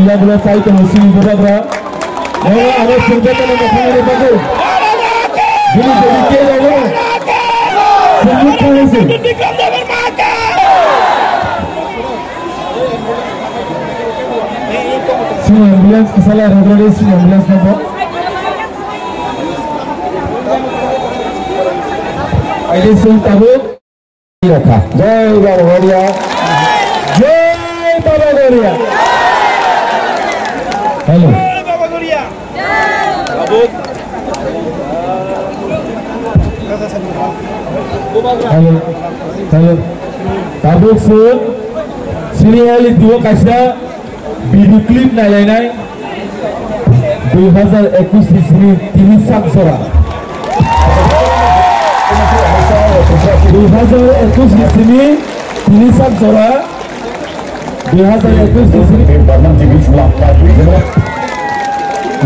Bubagra Phai Kha sini Bubagra. Mau ada senjata nama kamera bagu. Jadi kita lalu. Sambut kali sini. Sini ambulans kesalah radar sini ambulans nampak. Ada sini tabuk. Jai Bubagra. Jai Bubagra. Hello. Halo. Halo. Tabuk sun. Sini ali dua kasih video klip nai 2021 di sini Tini Saksora. 2021 di sini Tini Saksora. 2021 di sini.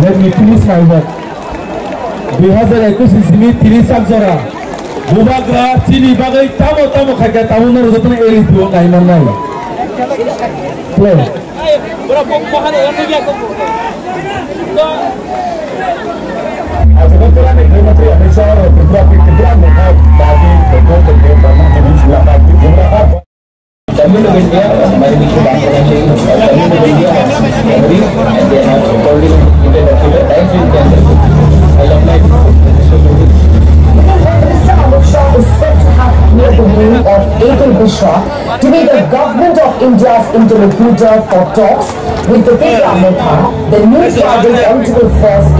Let me finish my work. 2021 di sini Tini Saksora. Bubagra Tini bagai tamu kagak tamu naruh tu elit dua kainan nai. Play. Berapa bahan orang ni aku. Kebetulan ini Menteri Amir beberapa kegiatan mereka bagi berbagai kegiatan jenis selama beberapa. Kami lebih dia mari kita bahas ini. Kami lebih dia dari ada holding kita dah thank you dan alumni. Bukcha is set to have cleared the way of Bukcha to be the government of India's interlocutor for talks with the Phai Kha, the new charging political force